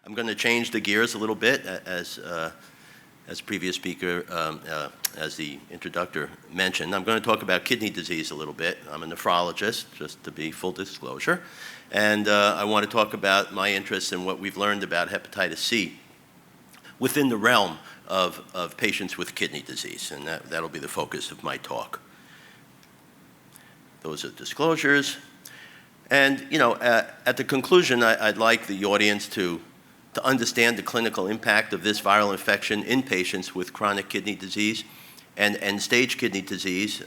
I'm going to change the gears a little bit as previous speaker, as the introductor mentioned. I'm going to talk about kidney disease a little bit. I'm a nephrologist, just to be full disclosure. And I want to talk about my interest in what we've learned about hepatitis C within the realm of patients with kidney disease. And that'll be the focus of my talk. Those are disclosures. And, at the conclusion, I'd like the audience to understand the clinical impact of this viral infection in patients with chronic kidney disease and end-stage kidney disease.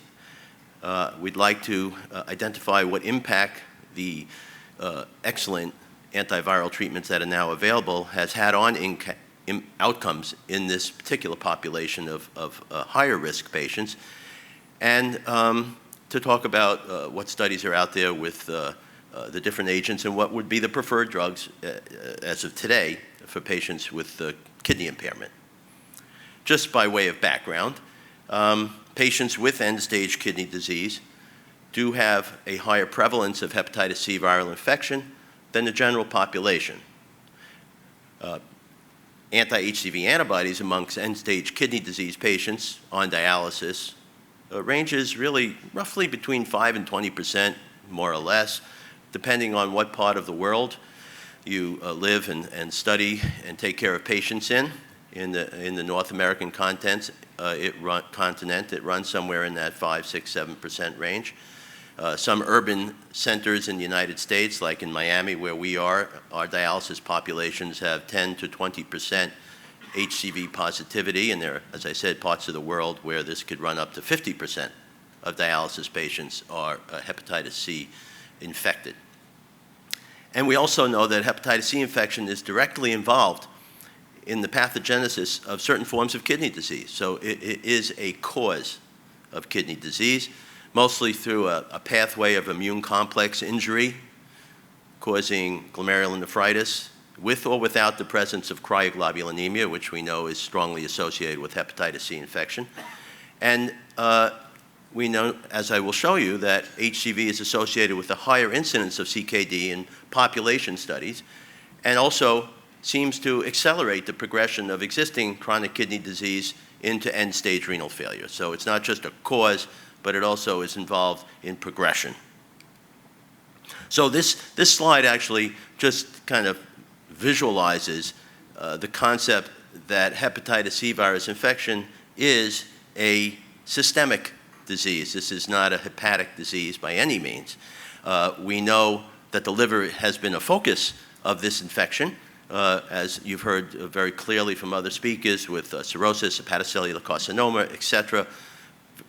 We'd like to identify what impact the excellent antiviral treatments that are now available has had on outcomes in this particular population of higher risk patients, and to talk about what studies are out there with the different agents and what would be the preferred drugs as of today for patients with kidney impairment. Just by way of background, patients with end-stage kidney disease do have a higher prevalence of hepatitis C viral infection than the general population. Anti-HCV antibodies amongst end-stage kidney disease patients on dialysis ranges really roughly between 5 and 20%, more or less, depending on what part of the world you live and study and take care of patients in. In the North American continent, it runs somewhere in that 5, 6, 7% range. Some urban centers in the United States, like in Miami where we are, our dialysis populations have 10 to 20% HCV positivity, and there are, as I said, parts of the world where this could run up to 50% of dialysis patients are hepatitis C infected. And we also know that hepatitis C infection is directly involved in the pathogenesis of certain forms of kidney disease. So it is a cause of kidney disease, mostly through a pathway of immune complex injury causing glomerulonephritis with or without the presence of cryoglobulinemia, which we know is strongly associated with hepatitis C infection. And we know, as I will show you, that HCV is associated with a higher incidence of CKD in population studies, and also seems to accelerate the progression of existing chronic kidney disease into end-stage renal failure. So it's not just a cause, but it also is involved in progression. So this slide actually just kind of visualizes the concept that hepatitis C virus infection is a systemic disease. This is not a hepatic disease by any means. We know that the liver has been a focus of this infection, as you've heard very clearly from other speakers, with cirrhosis, hepatocellular carcinoma, et cetera,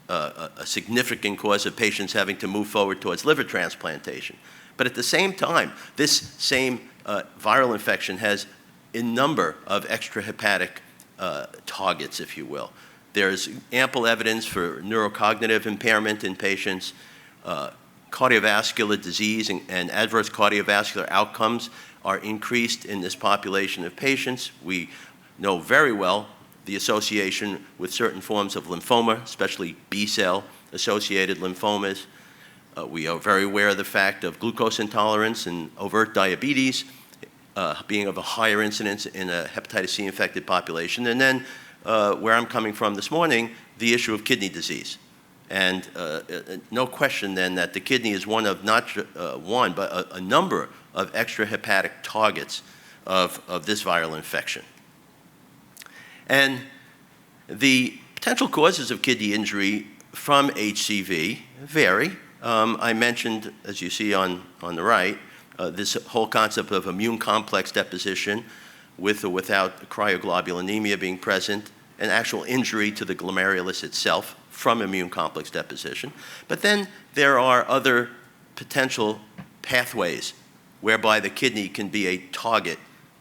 a significant cause of patients having to move forward towards liver transplantation. But at the same time, this same viral infection has a number of extrahepatic targets, if you will. There's ample evidence for neurocognitive impairment in patients, cardiovascular disease and adverse cardiovascular outcomes are increased in this population of patients. We know very well the association with certain forms of lymphoma, especially B-cell associated lymphomas. We are very aware of the fact of glucose intolerance and overt diabetes being of a higher incidence in a hepatitis C infected population. And then where I'm coming from this morning, the issue of kidney disease. And no question then that the kidney is one of not one, but a number of extrahepatic targets of this viral infection. And the potential causes of kidney injury from HCV vary. I mentioned, as you see on the right, this whole concept of immune complex deposition with or without cryoglobulinemia being present, and actual injury to the glomerulus itself from immune complex deposition. But then there are other potential pathways whereby the kidney can be a target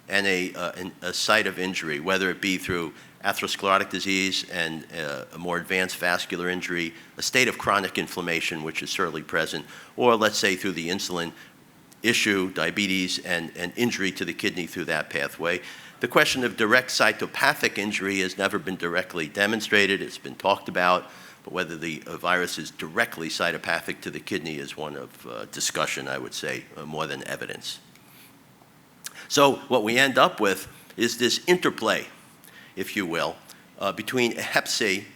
and a site of injury, whether it be through atherosclerotic disease and a more advanced vascular injury, a state of chronic inflammation, which is certainly present, or let's say through the insulin issue, diabetes, and injury to the kidney through that pathway. The question of direct cytopathic injury has never been directly demonstrated. It's been talked about, but whether the virus is directly cytopathic to the kidney is one of discussion, I would say, more than evidence. So what we end up with is this interplay, if you will, between Hep C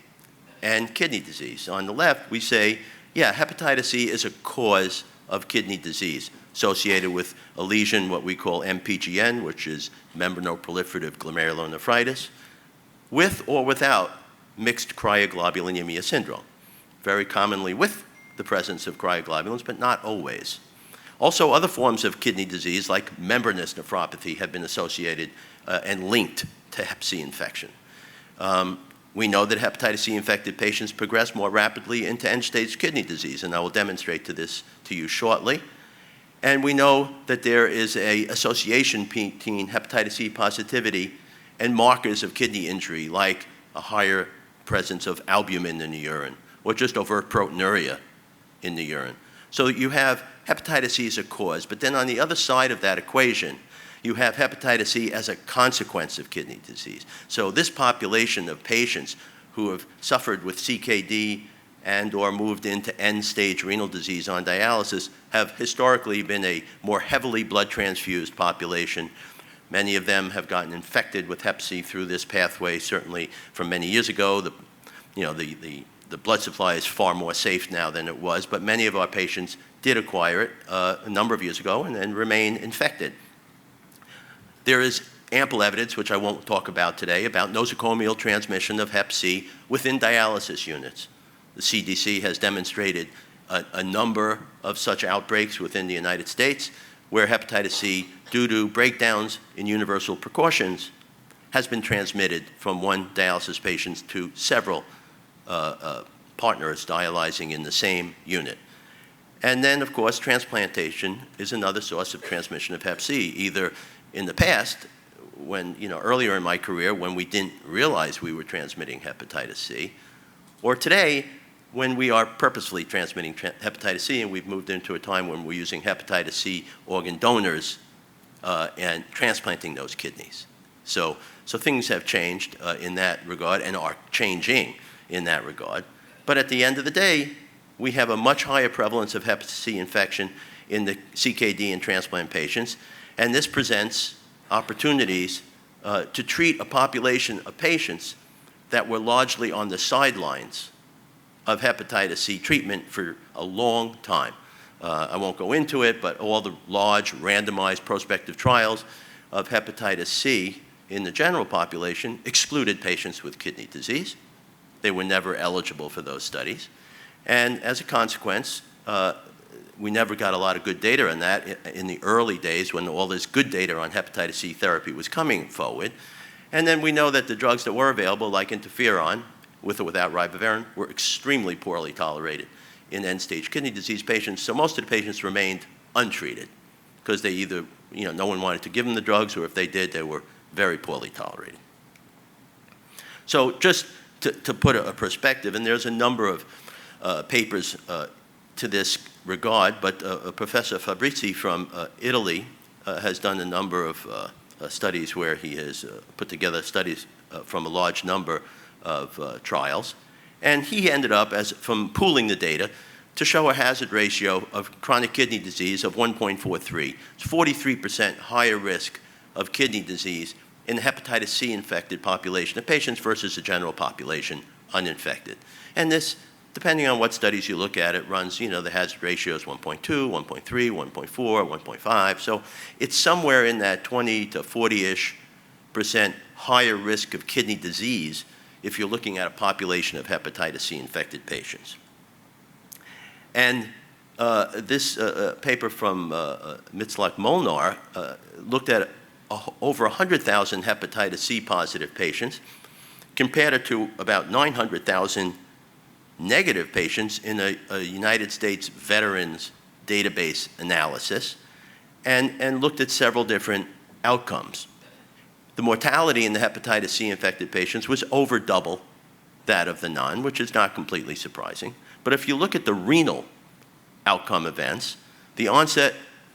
and kidney disease. On the left, we say, yeah, hepatitis C is a cause of kidney disease associated with a lesion, what we call MPGN, which is membranoproliferative glomerulonephritis, with or without mixed cryoglobulinemia syndrome. Very commonly with the presence of cryoglobulins, but not always. Also, other forms of kidney disease, like membranous nephropathy, have been associated and linked to Hep C infection. We know that hepatitis C-infected patients progress more rapidly into end-stage kidney disease, and I will demonstrate this to you shortly. And we know that there is an association between hepatitis C positivity and markers of kidney injury, like a higher presence of albumin in the urine, or just overt proteinuria in the urine. So you have hepatitis C as a cause, but then on the other side of that equation, you have hepatitis C as a consequence of kidney disease. So this population of patients who have suffered with CKD and or moved into end-stage renal disease on dialysis have historically been a more heavily blood transfused population. Many of them have gotten infected with Hep C through this pathway, certainly from many years ago. The blood supply is far more safe now than it was, but many of our patients did acquire it a number of years ago and remain infected. There is ample evidence, which I won't talk about today, about nosocomial transmission of Hep C within dialysis units. The CDC has demonstrated a number of such outbreaks within the United States where hepatitis C, due to breakdowns in universal precautions, has been transmitted from one dialysis patient to several partners dialyzing in the same unit. And then, of course, transplantation is another source of transmission of Hep C, either in the past, when, earlier in my career, when we didn't realize we were transmitting hepatitis C, or today, when we are purposefully transmitting hepatitis C, and we've moved into a time when we're using hepatitis C organ donors and transplanting those kidneys. So things have changed in that regard and are changing in that regard. But at the end of the day, we have a much higher prevalence of hepatitis C infection in the CKD and transplant patients, and this presents opportunities to treat a population of patients that were largely on the sidelines of hepatitis C treatment for a long time. I won't go into it, but all the large randomized prospective trials of hepatitis C in the general population excluded patients with kidney disease. They were never eligible for those studies. And as a consequence, we never got a lot of good data on that in the early days when all this good data on hepatitis C therapy was coming forward. And then we know that the drugs that were available, like interferon, with or without ribavirin, were extremely poorly tolerated in end-stage kidney disease patients. So most of the patients remained untreated because they either, no one wanted to give them the drugs, or if they did, they were very poorly tolerated. So just to put a perspective, and there's a number of papers to this regard, but Professor Fabrizi from Italy has done a number of studies where he has put together studies from a large number of trials. And he ended up, from pooling the data, to show a hazard ratio of chronic kidney disease of 1.43. It's 43% higher risk of kidney disease in the hepatitis C infected population of patients versus the general population uninfected. And this, depending on what studies you look at, it runs, the hazard ratio is 1.2, 1.3, 1.4, 1.5. So it's somewhere in that 20 to 40-ish% higher risk of kidney disease if you're looking at a population of hepatitis C infected patients. And this paper from Mitzlak-Molnar looked at over 100,000 hepatitis C positive patients, compared it to about 900,000 negative patients in a United States veterans database analysis, and looked at several different outcomes. The mortality in the hepatitis C infected patients was over double that of the non, which is not completely surprising. But if you look at the renal outcome events, the onset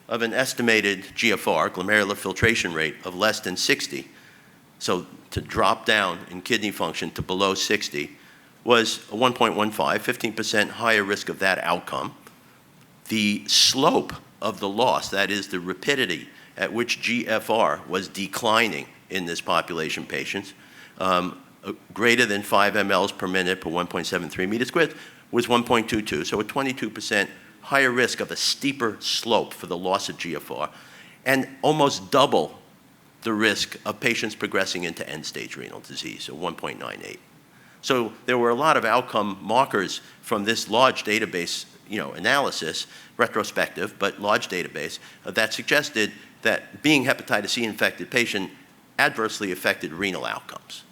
of an estimated GFR, glomerular filtration rate, of less than 60, so to drop down in kidney function to below 60, was a 1.15, 15% higher risk of that outcome. The slope of the loss, that is the rapidity at which GFR was declining in this population patients, greater than 5 mLs per minute per 1.73 meters squared, was 1.22, so a 22% higher risk of a steeper slope for the loss of GFR, and almost double the risk of patients progressing into end-stage renal disease, so 1.98. So there were a lot of outcome markers from this large database, analysis, retrospective, but large database, that suggested that being hepatitis C infected patient adversely affected renal outcomes.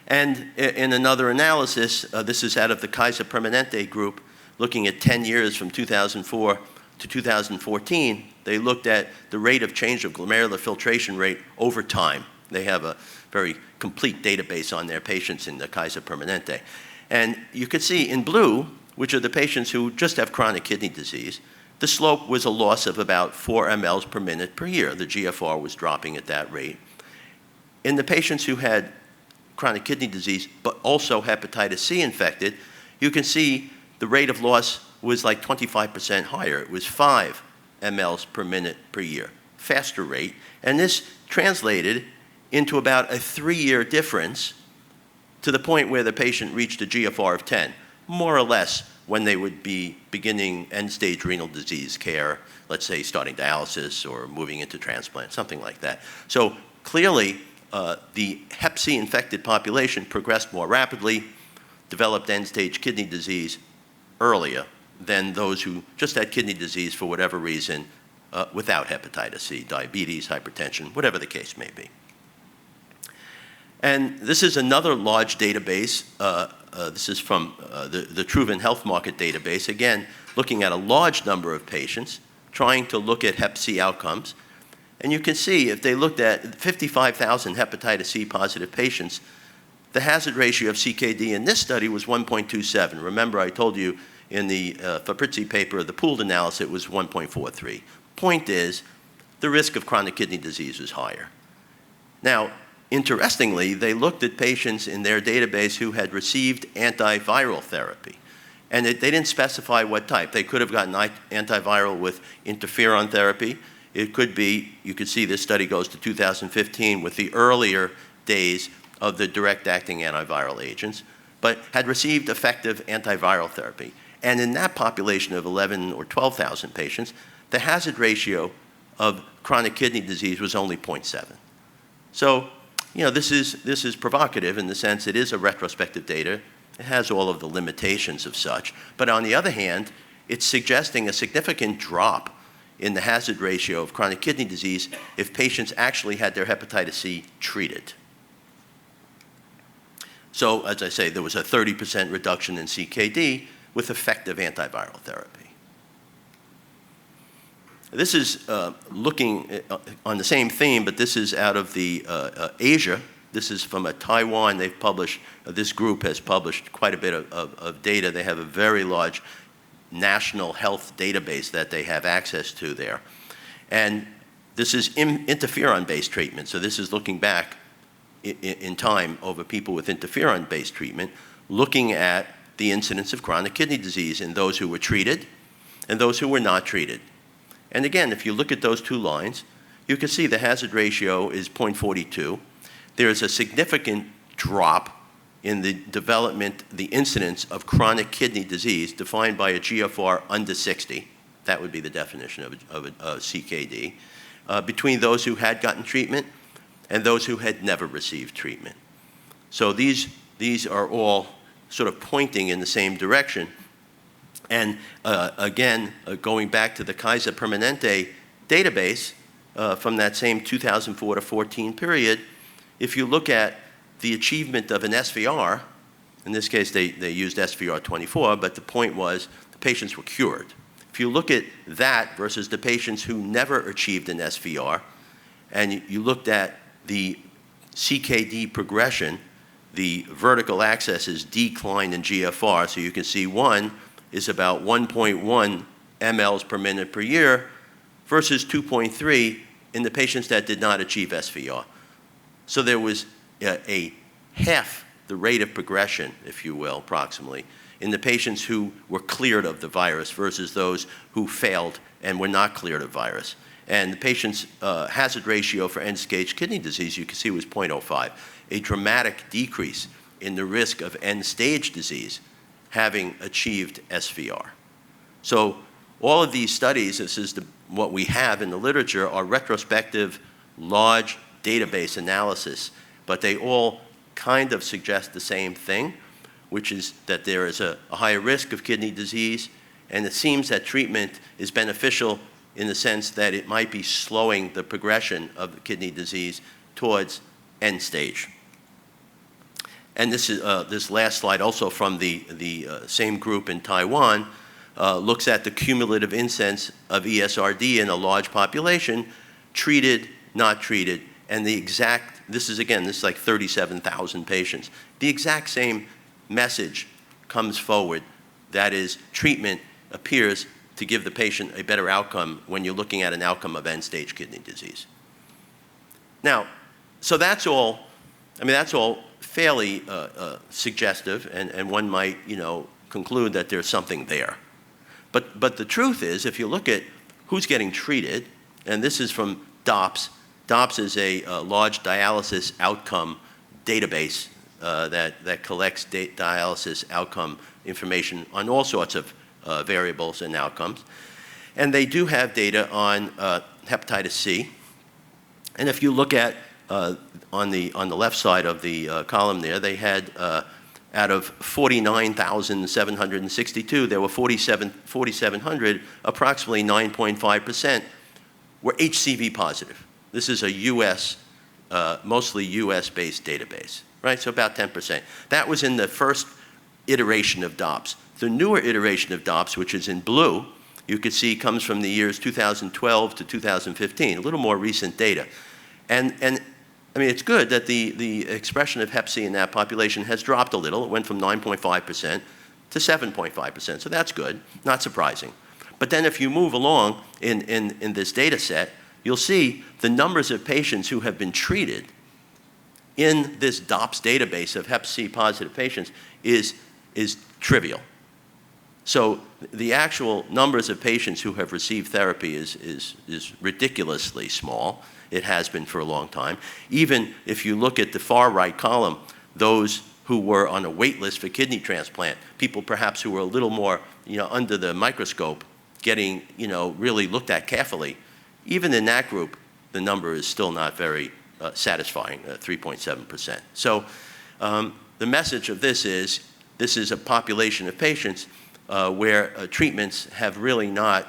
And in another analysis, this is out of the Kaiser Permanente group, looking at 10 years from 2004 to 2014, they looked at the rate of change of glomerular filtration rate over time. They have a very complete database on their patients in the Kaiser Permanente. And you could see in blue, which are the patients who just have chronic kidney disease, the slope was a loss of about 4 mLs per minute per year. The GFR was dropping at that rate. In the patients who had chronic kidney disease, but also hepatitis C infected, you can see the rate of loss was like 25% higher. It was 5 mLs per minute per year, faster rate. And this translated into about a 3-year difference to the point where the patient reached a GFR of 10, more or less when they would be beginning end-stage renal disease care, let's say starting dialysis or moving into transplant, something like that. So clearly, the Hep C infected population progressed more rapidly, developed end-stage kidney disease earlier than those who just had kidney disease for whatever reason without hepatitis C, diabetes, hypertension, whatever the case may be. And this is another large database. This is from the Truven Health Market database, again, looking at a large number of patients, trying to look at Hep C outcomes. And you can see if they looked at 55,000 hepatitis C positive patients, the hazard ratio of CKD in this study was 1.27. Remember, I told you in the Fabrizzi paper, the pooled analysis, it was 1.43. Point is, the risk of chronic kidney disease was higher. Now, interestingly, they looked at patients in their database who had received antiviral therapy. And they didn't specify what type. They could have gotten antiviral with interferon therapy. It could be, you could see this study goes to 2015 with the earlier days of the direct-acting antiviral agents, but had received effective antiviral therapy. And in that population of 11 or 12,000 patients, the hazard ratio of chronic kidney disease was only 0.7. So, this is provocative in the sense it is a retrospective data. It has all of the limitations of such. But on the other hand, it's suggesting a significant drop in the hazard ratio of chronic kidney disease if patients actually had their hepatitis C treated. So, as I say, there was a 30% reduction in CKD with effective antiviral therapy. This is looking on the same theme, but this is out of the Asia. This is from Taiwan. They've published, this group has published quite a bit of data. They have a very large national health database that they have access to there. And this is interferon-based treatment. So this is looking back in time over people with interferon-based treatment, looking at the incidence of chronic kidney disease in those who were treated and those who were not treated. And again, if you look at those two lines, you can see the hazard ratio is 0.42. There is a significant drop in the development, the incidence of chronic kidney disease defined by a GFR under 60. That would be the definition of a CKD, between those who had gotten treatment and those who had never received treatment. So these are all sort of pointing in the same direction. And again, going back to the Kaiser Permanente database from that same 2004 to 14 period, if you look at the achievement of an SVR, in this case they used SVR 24, but the point was the patients were cured. If you look at that versus the patients who never achieved an SVR, and you looked at the CKD progression, the vertical axis is decline in GFR, so you can see one is about 1.1 mLs per minute per year versus 2.3 in the patients that did not achieve SVR. So there was a half the rate of progression, if you will, approximately, in the patients who were cleared of the virus versus those who failed and were not cleared of virus. And the patient's hazard ratio for end-stage kidney disease, you can see, was 0.05, a dramatic decrease in the risk of end-stage disease having achieved SVR. So all of these studies, this is what we have in the literature, are retrospective, large database analysis, but they all kind of suggest the same thing, which is that there is a higher risk of kidney disease, and it seems that treatment is beneficial in the sense that it might be slowing the progression of the kidney disease towards end stage. And this is this last slide, also from the same group in Taiwan, looks at the cumulative incidence of ESRD in a large population, treated, not treated, and the exact, this is like 37,000 patients. The exact same message comes forward, that is, treatment appears to give the patient a better outcome when you're looking at an outcome of end-stage kidney disease. Now, so that's all, that's all fairly suggestive, and one might, conclude that there's something there. But the truth is, if you look at who's getting treated, and this is from DOPS. DOPS is a large dialysis outcome database that collects dialysis outcome information on all sorts of variables and outcomes. And they do have data on hepatitis C. And if you look at, on the left side of the column there, they had, out of 49,762, there were 4,700, approximately 9.5% were HCV positive. This is a US, mostly US-based database, right? So about 10%. That was in the first iteration of DOPS. The newer iteration of DOPS, which is in blue, you can see comes from the years 2012 to 2015, a little more recent data. And it's good that the expression of hep C in that population has dropped a little. It went from 9.5% to 7.5%, so that's good, not surprising. But then if you move along in this data set, you'll see the numbers of patients who have been treated in this DOPS database of hep C positive patients is trivial. So the actual numbers of patients who have received therapy is ridiculously small. It has been for a long time. Even if you look at the far right column, those who were on a wait list for kidney transplant, people perhaps who were a little more under the microscope, getting really looked at carefully, even in that group, the number is still not very satisfying, 3.7%. So the message of this is a population of patients where treatments have really not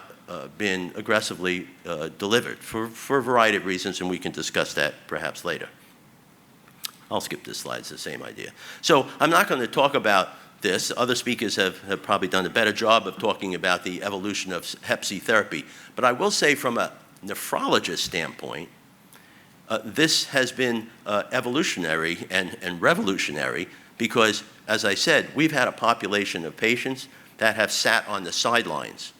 been aggressively delivered for a variety of reasons, and we can discuss that perhaps later. I'll skip this slide, it's the same idea. So I'm not going to talk about this. Other speakers have probably done a better job of talking about the evolution of hep C therapy. But I will say from a nephrologist standpoint, this has been evolutionary and revolutionary because, as I said, we've had a population of patients that have sat on the sidelines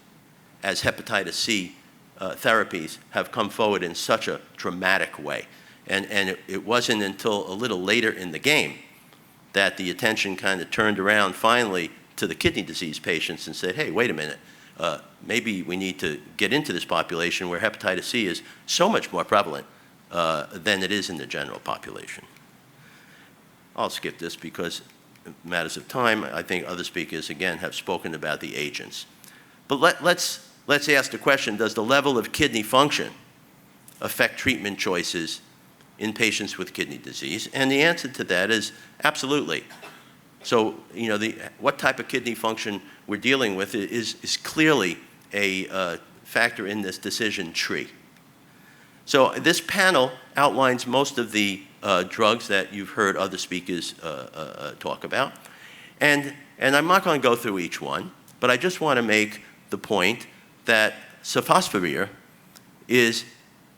as hepatitis C therapies have come forward in such a dramatic way. And it wasn't until a little later in the game that the attention kind of turned around finally to the kidney disease patients and said, hey, wait a minute, maybe we need to get into this population where hepatitis C is so much more prevalent than it is in the general population. I'll skip this because matters of time. I think other speakers, again, have spoken about the agents. But let's ask the question, does the level of kidney function affect treatment choices in patients with kidney disease? And the answer to that is absolutely. So, what type of kidney function we're dealing with is clearly a factor in this decision tree. So this panel outlines most of the drugs that you've heard other speakers talk about. And I'm not going to go through each one, but I just want to make the point that Elbasvir is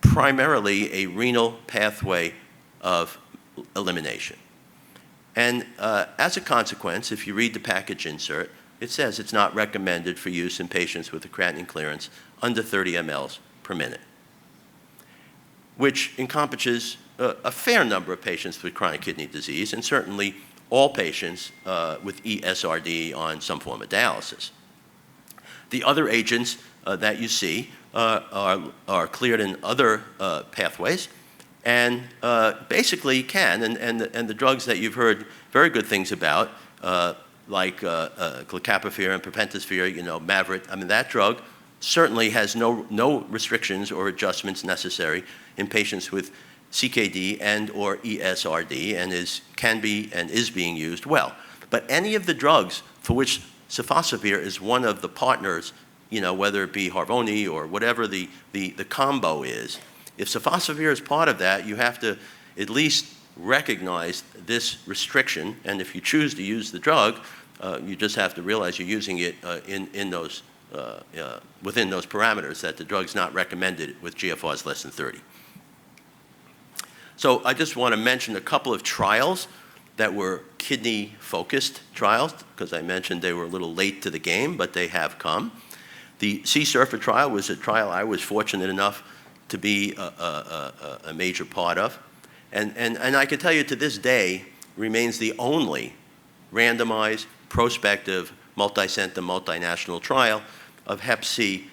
primarily a renal pathway of elimination. And as a consequence, if you read the package insert, it says it's not recommended for use in patients with a creatinine clearance under 30 mLs per minute, which encompasses a fair number of patients with chronic kidney disease, and certainly all patients with ESRD on some form of dialysis. The other agents that you see are cleared in other pathways, and basically can, and the drugs that you've heard very good things about, like Glycaprevir and Propentisvir, Mavyret, I mean, that drug certainly has no restrictions or adjustments necessary in patients with CKD and or ESRD, and can be and is being used well. But any of the drugs for which sofosbuvir is one of the partners, whether it be Harvoni or whatever the combo is, if sofosbuvir is part of that, you have to at least recognize this restriction, and if you choose to use the drug, you just have to realize you're using it within those parameters, that the drug's not recommended with GFRs less than 30. So I just want to mention a couple of trials that were kidney-focused trials, because I mentioned they were a little late to the game, but they have come. The C-SURFR trial was a trial I was fortunate enough to be a major part of. And I can tell you to this day remains the only randomized, prospective, multi-center, multinational trial of Hep C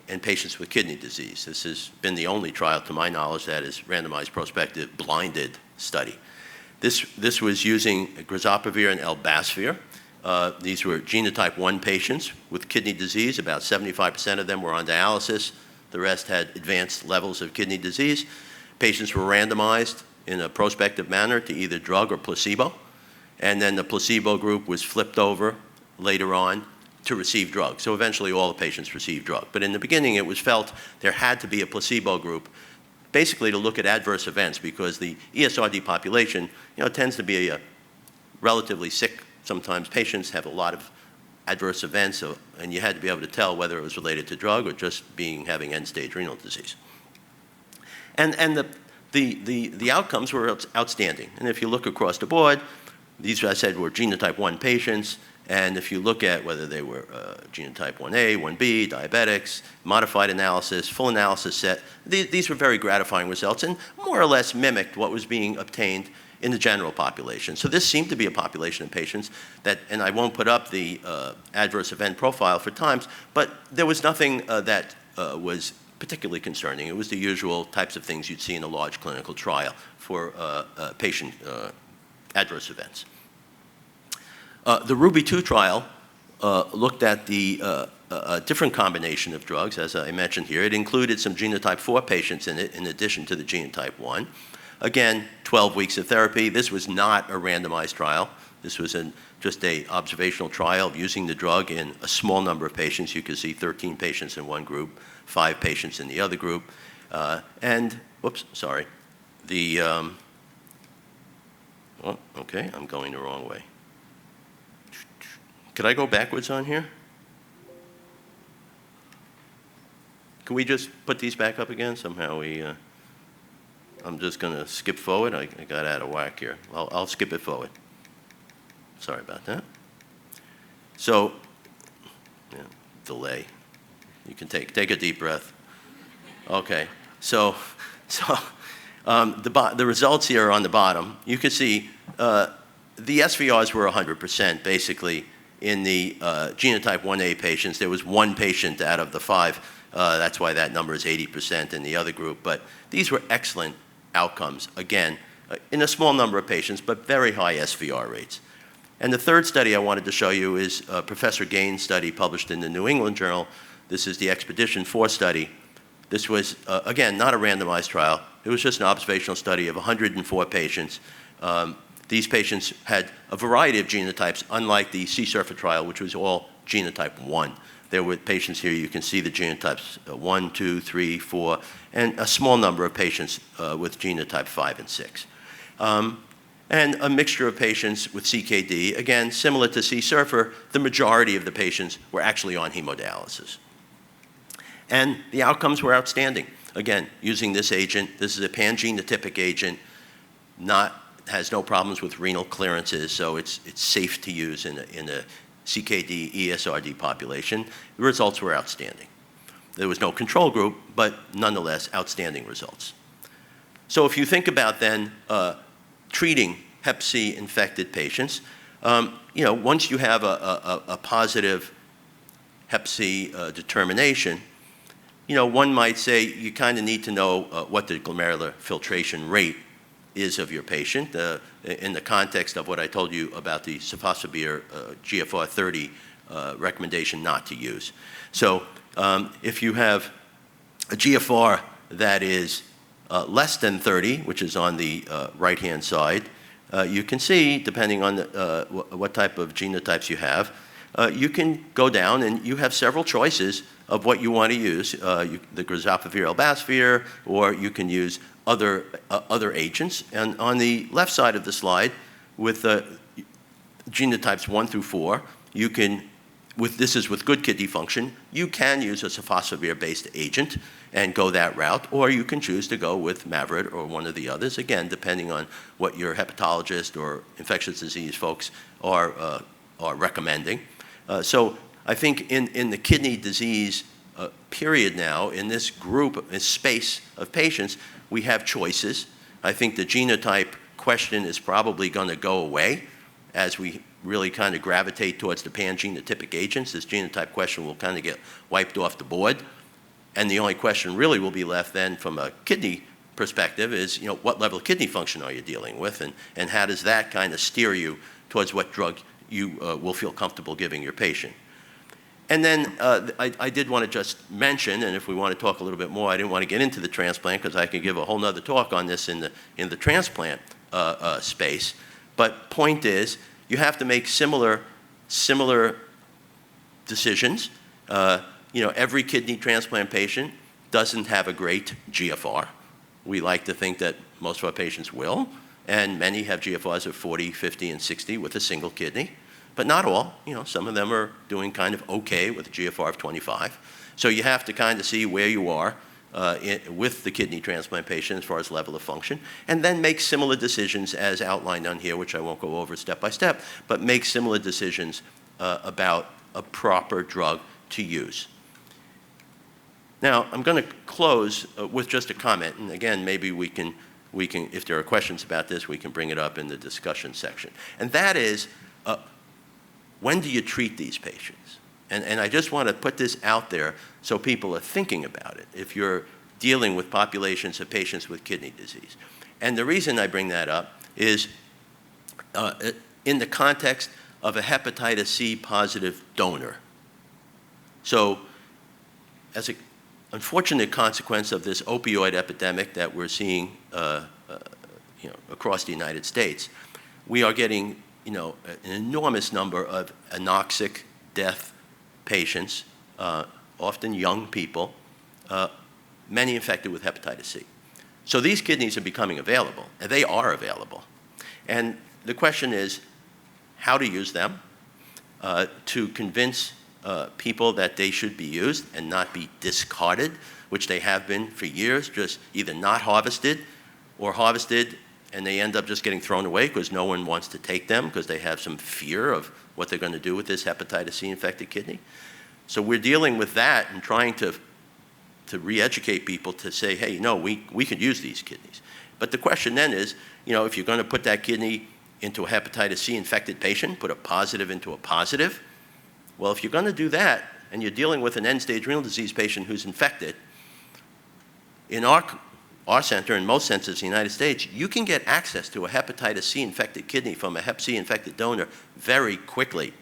in patients with kidney disease. This has been the only trial, to my knowledge, that is randomized, prospective, blinded study. This was using Grazoprevir and Elbasvir. These were genotype 1 patients with kidney disease. About 75% of them were on dialysis. The rest had advanced levels of kidney disease. Patients were randomized in a prospective manner to either drug or placebo. And then the placebo group was flipped over later on to receive drug. So eventually all the patients received drug. But in the beginning it was felt there had to be a placebo group, basically to look at adverse events, because the ESRD population tends to be a relatively sick, sometimes patients have a lot of adverse events, and you had to be able to tell whether it was related to drug or just having end-stage renal disease. And the outcomes were outstanding. And if you look across the board, these, as I said, were genotype 1 patients. And if you look at whether they were genotype 1A, 1B, diabetics, modified analysis, full analysis set, these were very gratifying results and more or less mimicked what was being obtained in the general population. So this seemed to be a population of patients that, and I won't put up the adverse event profile for times, but there was nothing that was particularly concerning. It was the usual types of things you'd see in a large clinical trial for patient adverse events. The Ruby-2 trial looked at the different combination of drugs, as I mentioned here. It included some genotype 4 patients in it, in addition to the genotype 1. Again, 12 weeks of therapy. This was not a randomized trial. This was just an observational trial of using the drug in a small number of patients. You can see 13 patients in one group, 5 patients in the other group. Okay, I'm going the wrong way. Could I go backwards on here? Can we just put these back up again? Somehow I'm just going to skip forward. I got out of whack here. I'll skip it forward. Sorry about that. So, delay. You can take a deep breath. Okay, so the results here are on the bottom. You can see the SVRs were 100% basically. In the genotype 1A patients, there was 1 patient out of the 5. That's why that number is 80% in the other group. But these were excellent outcomes, again, in a small number of patients, but very high SVR rates. And the third study I wanted to show you is Professor Gaines' study published in the New England Journal. This is the Expedition 4 study. This was, again, not a randomized trial. It was just an observational study of 104 patients. These patients had a variety of genotypes, unlike the C-SURFR trial, which was all genotype 1. There were patients here, you can see the genotypes 1, 2, 3, 4, and a small number of patients with genotype 5 and 6. And a mixture of patients with CKD. Again, similar to C-SURFR, the majority of the patients were actually on hemodialysis. And the outcomes were outstanding. Again, using this agent, this is a pan-genotypic agent, has no problems with renal clearances, so it's safe to use in a CKD, ESRD population. The results were outstanding. There was no control group, but nonetheless, outstanding results. So if you think about then treating Hep C infected patients, once you have a positive Hep C determination, one might say you kind of need to know what the glomerular filtration rate is of your patient in the context of what I told you about the Elbasvir GFR 30 recommendation not to use. So if you have a GFR that is less than 30, which is on the right-hand side, you can see, depending on what type of genotypes you have, you can go down and you have several choices of what you want to use, the Grazoprevir, Elbasvir, or you can use other agents. And on the left side of the slide, with genotypes 1 through 4, you can, this is with good kidney function, you can use a Elbasvir-based agent and go that route, or you can choose to go with Mavorite or one of the others, again, depending on what your hepatologist or infectious disease folks are recommending. So I think in the kidney disease period now, in this group, this space of patients, we have choices. I think the genotype question is probably going to go away as we really kind of gravitate towards the pan-genotypic agents. This genotype question will kind of get wiped off the board. And the only question really will be left then from a kidney perspective is, what level of kidney function are you dealing with, and how does that kind of steer you towards what drug you will feel comfortable giving your patient. And then I did want to just mention, and if we want to talk a little bit more, I didn't want to get into the transplant because I could give a whole nother talk on this in the transplant space. But point is, you have to make similar decisions. Every kidney transplant patient doesn't have a great GFR. We like to think that most of our patients will, and many have GFRs of 40, 50, and 60 with a single kidney, but not all. Some of them are doing kind of okay with a GFR of 25. So you have to kind of see where you are with the kidney transplant patient as far as level of function, and then make similar decisions as outlined on here, which I won't go over step by step, but make similar decisions about a proper drug to use. Now, I'm going to close with just a comment, and again, maybe we can, if there are questions about this, we can bring it up in the discussion section. And that is, when do you treat these patients? And I just want to put this out there so people are thinking about it, if you're dealing with populations of patients with kidney disease. And the reason I bring that up is in the context of a hepatitis C positive donor. So as an unfortunate consequence of this opioid epidemic that we're seeing across the United States, we are getting an enormous number of anoxic death patients, often young people, many infected with hepatitis C. So these kidneys are becoming available, and they are available. And the question is how to use them to convince people that they should be used and not be discarded, which they have been for years, just either not harvested or harvested and they end up just getting thrown away because no one wants to take them because they have some fear of what they're going to do with this hepatitis C infected kidney. So we're dealing with that and trying to re-educate people to say, hey, no, we could use these kidneys. But the question then is, if you're going to put that kidney into a hepatitis C infected patient, put a positive into a positive, well, if you're going to do that and you're dealing with an end-stage renal disease patient who's infected, in our center, in most centers in the United States, you can get access to a hepatitis C infected kidney from a hep C infected donor very quickly.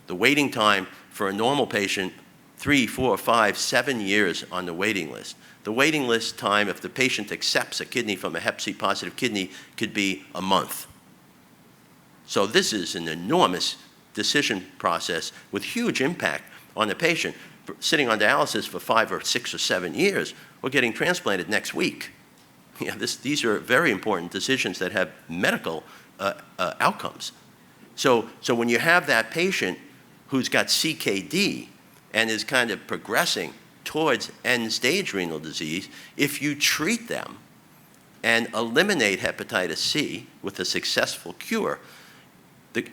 The waiting time for a normal patient, 3, 4, 5, 7 years on the waiting list. The waiting list time, if the patient accepts a kidney from a hep C positive kidney, could be a month. So this is an enormous decision process with huge impact on the patient. Sitting on dialysis for 5 or 6 or 7 years, or getting transplanted next week. These are very important decisions that have medical outcomes. So when you have that patient who's got CKD and is kind of progressing towards end-stage renal disease, if you treat them and eliminate hepatitis C with a successful cure,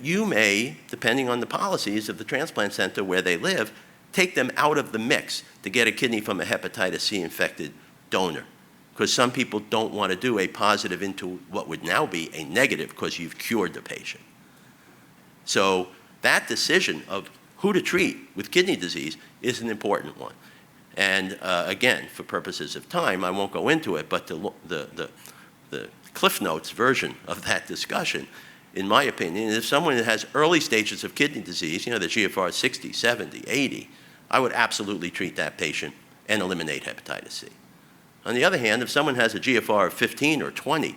you may, depending on the policies of the transplant center where they live, take them out of the mix to get a kidney from a hepatitis C infected donor. Because some people don't want to do a positive into what would now be a negative because you've cured the patient. So that decision of who to treat with kidney disease is an important one. And again, for purposes of time, I won't go into it, but the Cliff Notes version of that discussion, in my opinion, if someone has early stages of kidney disease, the GFR is 60, 70, 80, I would absolutely treat that patient and eliminate hepatitis C. On the other hand, if someone has a GFR of 15 or 20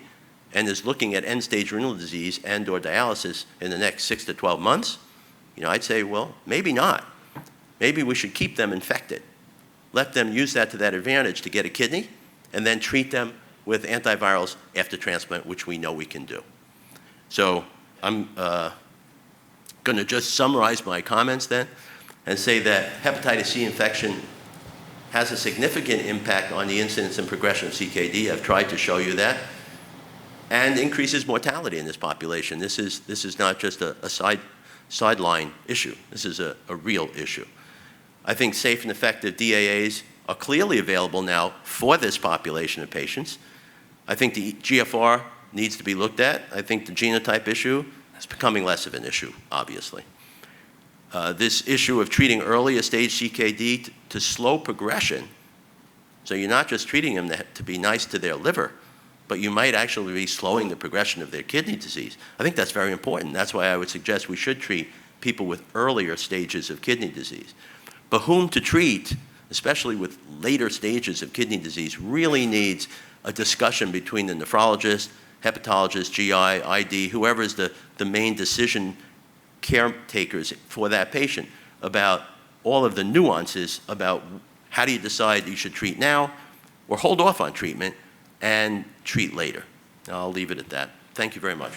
and is looking at end-stage renal disease and/or dialysis in the next 6 to 12 months, I'd say, well, maybe not. Maybe we should keep them infected. Let them use that to that advantage to get a kidney, and then treat them with antivirals after transplant, which we know we can do. So I'm going to just summarize my comments then and say that hepatitis C infection has a significant impact on the incidence and progression of CKD. I've tried to show you that. And increases mortality in this population. This is not just a sideline issue. This is a real issue. I think safe and effective DAAs are clearly available now for this population of patients. I think the GFR needs to be looked at. I think the genotype issue is becoming less of an issue, obviously. This issue of treating earlier stage CKD to slow progression, so you're not just treating them to be nice to their liver, but you might actually be slowing the progression of their kidney disease. I think that's very important. That's why I would suggest we should treat people with earlier stages of kidney disease. But whom to treat, especially with later stages of kidney disease, really needs a discussion between the nephrologist, hepatologist, GI, ID, whoever is the main decision caretakers for that patient, about all of the nuances about how do you decide you should treat now or hold off on treatment and treat later. I'll leave it at that. Thank you very much.